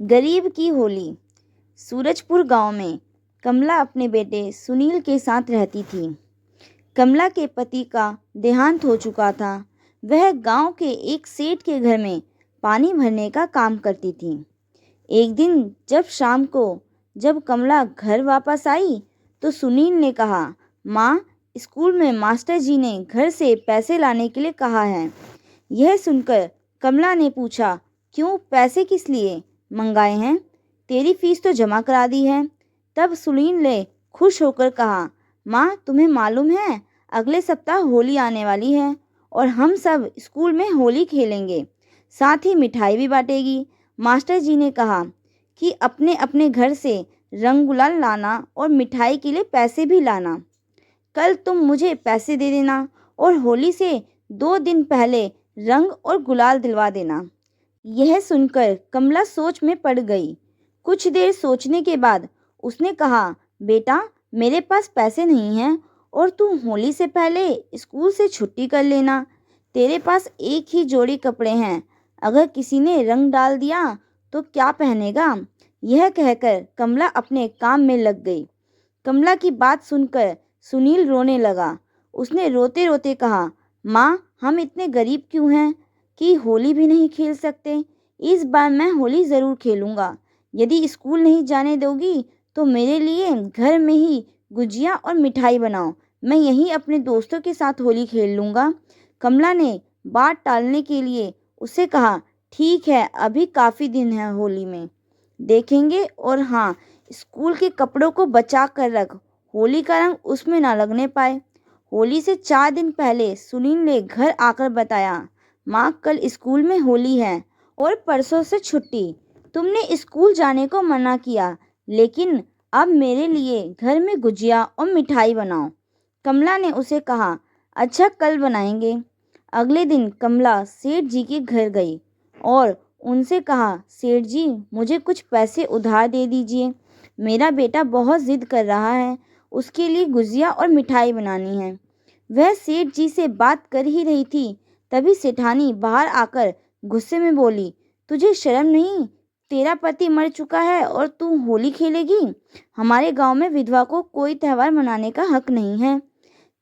गरीब की होली। सूरजपुर गांव में कमला अपने बेटे सुनील के साथ रहती थी। कमला के पति का देहांत हो चुका था। वह गांव के एक सेठ के घर में पानी भरने का काम करती थी। एक दिन जब शाम को जब कमला घर वापस आई तो सुनील ने कहा, माँ, स्कूल में मास्टर जी ने घर से पैसे लाने के लिए कहा है। यह सुनकर कमला ने पूछा, क्यों, पैसे किस लिए मंगाए हैं? तेरी फीस तो जमा करा दी है। तब सुनील ने खुश होकर कहा, माँ, तुम्हें मालूम है अगले सप्ताह होली आने वाली है और हम सब स्कूल में होली खेलेंगे, साथ ही मिठाई भी बांटेगी। मास्टर जी ने कहा कि अपने अपने घर से रंग गुलाल लाना और मिठाई के लिए पैसे भी लाना। कल तुम मुझे पैसे दे देना और होली से 2 दिन पहले रंग और गुलाल दिलवा देना। यह सुनकर कमला सोच में पड़ गई। कुछ देर सोचने के बाद उसने कहा, बेटा, मेरे पास पैसे नहीं हैं और तू होली से पहले स्कूल से छुट्टी कर लेना। तेरे पास एक ही जोड़ी कपड़े हैं, अगर किसी ने रंग डाल दिया तो क्या पहनेगा? यह कहकर कमला अपने काम में लग गई। कमला की बात सुनकर सुनील रोने लगा। उसने रोते रोते कहा, माँ, हम इतने गरीब क्यों हैं कि होली भी नहीं खेल सकते? इस बार मैं होली ज़रूर खेलूँगा। यदि स्कूल नहीं जाने दोगी तो मेरे लिए घर में ही गुजिया और मिठाई बनाओ। मैं यहीं अपने दोस्तों के साथ होली खेल लूँगा। कमला ने बात टालने के लिए उससे कहा, ठीक है, अभी काफ़ी दिन है होली में, देखेंगे। और हाँ, स्कूल के कपड़ों को बचा कर रख, होली का रंग उसमें ना लगने पाए। होली से 4 दिन पहले सुनील ने घर आकर बताया, माँ, कल स्कूल में होली है और परसों से छुट्टी। तुमने स्कूल जाने को मना किया, लेकिन अब मेरे लिए घर में गुजिया और मिठाई बनाओ। कमला ने उसे कहा, अच्छा, कल बनाएंगे। अगले दिन कमला सेठ जी के घर गई और उनसे कहा, सेठ जी, मुझे कुछ पैसे उधार दे दीजिए। मेरा बेटा बहुत ज़िद कर रहा है, उसके लिए गुजिया और मिठाई बनानी है। वह सेठ जी से बात कर ही रही थी, तभी सेठानी बाहर आकर गुस्से में बोली, तुझे शर्म नहीं? तेरा पति मर चुका है और तू होली खेलेगी? हमारे गांव में विधवा को कोई त्यौहार मनाने का हक नहीं है।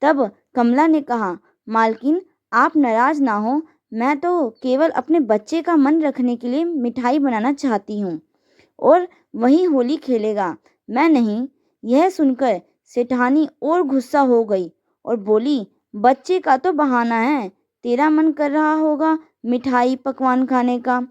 तब कमला ने कहा, मालकिन, आप नाराज ना हो, मैं तो केवल अपने बच्चे का मन रखने के लिए मिठाई बनाना चाहती हूँ और वही होली खेलेगा, मैं नहीं। यह सुनकर सेठानी और गुस्सा हो गई और बोली, बच्चे का तो बहाना है, तेरा मन कर रहा होगा मिठाई पकवान खाने का।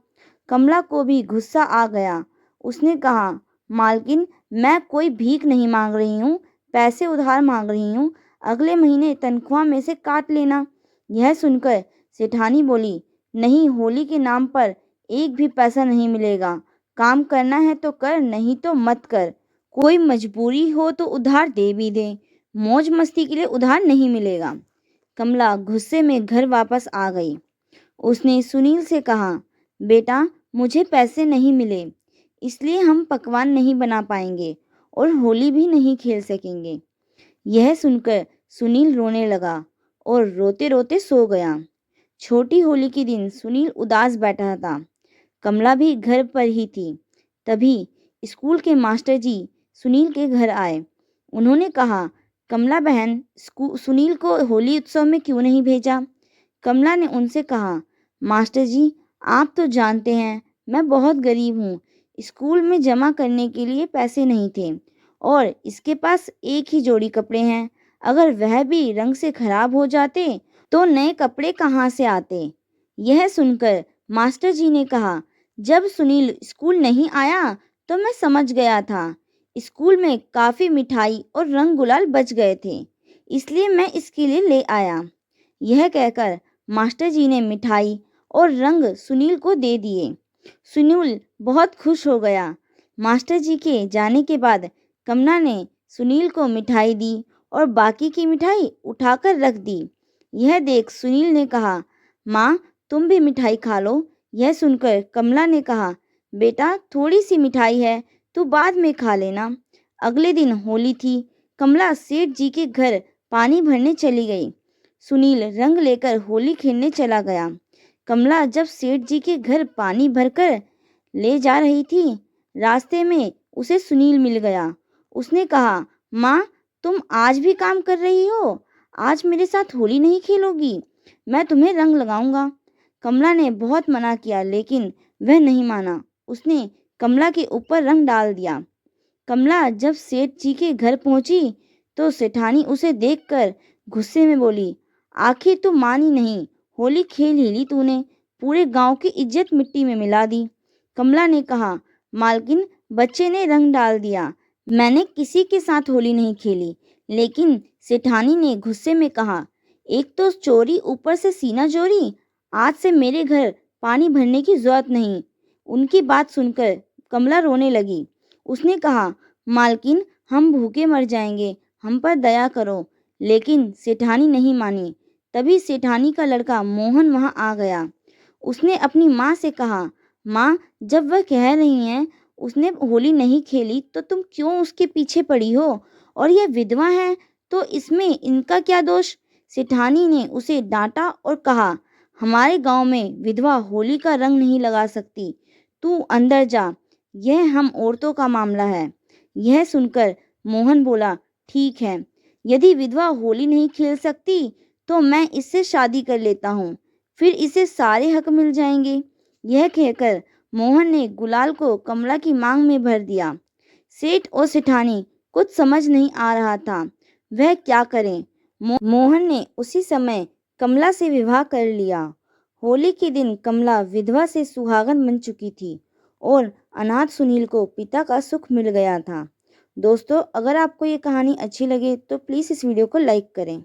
कमला को भी गुस्सा आ गया। उसने कहा, मालकिन, मैं कोई भीख नहीं मांग रही हूँ, पैसे उधार मांग रही हूँ, अगले महीने तनख्वाह में से काट लेना। यह सुनकर सेठानी बोली, नहीं, होली के नाम पर एक भी पैसा नहीं मिलेगा। काम करना है तो कर, नहीं तो मत कर। कोई मजबूरी हो तो उधार दे भी दे, मौज मस्ती के लिए उधार नहीं मिलेगा। कमला गुस्से में घर वापस आ गई। उसने सुनील से कहा, बेटा, मुझे पैसे नहीं मिले, इसलिए हम पकवान नहीं बना पाएंगे और होली भी नहीं खेल सकेंगे। यह सुनकर सुनील रोने लगा और रोते रोते सो गया। छोटी होली के दिन सुनील उदास बैठा था। कमला भी घर पर ही थी। तभी स्कूल के मास्टर जी सुनील के घर आए। उन्होंने कहा, कमला बहन, सुनील को होली उत्सव में क्यों नहीं भेजा? कमला ने उनसे कहा, मास्टर जी, आप तो जानते हैं मैं बहुत गरीब हूँ। स्कूल में जमा करने के लिए पैसे नहीं थे और इसके पास एक ही जोड़ी कपड़े हैं। अगर वह भी रंग से खराब हो जाते तो नए कपड़े कहाँ से आते? यह सुनकर मास्टर जी ने कहा, जब सुनील स्कूल नहीं आया तो मैं समझ गया था स्कूल में काफ़ी मिठाई और रंग गुलाल बच गए थे, इसलिए मैं इसके लिए ले आया। यह कहकर मास्टर जी ने मिठाई और रंग सुनील को दे दिए। सुनील बहुत खुश हो गया। मास्टर जी के जाने के बाद कमला ने सुनील को मिठाई दी और बाकी की मिठाई उठाकर रख दी। यह देख सुनील ने कहा, माँ, तुम भी मिठाई खा लो। यह सुनकर कमला ने कहा, बेटा, थोड़ी सी मिठाई है, तू बाद में खा लेना। अगले दिन होली थी। कमला सेठ जी के घर पानी भरने चली गई। सुनील रंग लेकर होली खेलने चला गया। कमला जब सेठ जी के घर पानी भरकर ले जा रही थी। रास्ते में उसे सुनील मिल गया। उसने कहा, माँ, तुम आज भी काम कर रही हो? आज मेरे साथ होली नहीं खेलोगी? मैं तुम्हें रंग लगाऊंगा। कमला ने बहुत मना किया, लेकिन वह नहीं माना। उसने कमला के ऊपर रंग डाल दिया। कमला जब सेठ जी के घर पहुंची तो सेठानी उसे देखकर गुस्से में बोली, आखिर तू मानी नहीं, होली खेल ही ली तूने, पूरे गांव की इज्जत मिट्टी में मिला दी। कमला ने कहा, मालकिन, बच्चे ने रंग डाल दिया, मैंने किसी के साथ होली नहीं खेली। लेकिन सेठानी ने गुस्से में कहा, एक तो चोरी, ऊपर से सीना चोरी, आज से मेरे घर पानी भरने की जरूरत नहीं। उनकी बात सुनकर कमला रोने लगी। उसने कहा, मालकिन, हम भूखे मर जाएंगे, हम पर दया करो। लेकिन सेठानी नहीं मानी। तभी सेठानी का लड़का मोहन वहां आ गया। उसने अपनी माँ से कहा, माँ, जब वह कह रही हैं उसने होली नहीं खेली तो तुम क्यों उसके पीछे पड़ी हो? और यह विधवा है तो इसमें इनका क्या दोष? सेठानी ने उसे डांटा और कहा, हमारे गांव में विधवा होली का रंग नहीं लगा सकती, तू अंदर जा, यह हम औरतों का मामला है। यह सुनकर मोहन बोला, ठीक है, यदि विधवा होली नहीं खेल सकती तो मैं इससे शादी कर लेता हूँ, फिर इसे सारे हक मिल जाएंगे। यह कहकर मोहन ने गुलाल को कमला की मांग में भर दिया। सेठ और सेठानी कुछ समझ नहीं आ रहा था, वह क्या करें। मोहन ने उसी समय कमला से विवाह कर लिया। होली के दिन कमला विधवा से सुहागन बन चुकी थी और अनाथ सुनील को पिता का सुख मिल गया था। दोस्तों, अगर आपको ये कहानी अच्छी लगे तो प्लीज़ इस वीडियो को लाइक करें।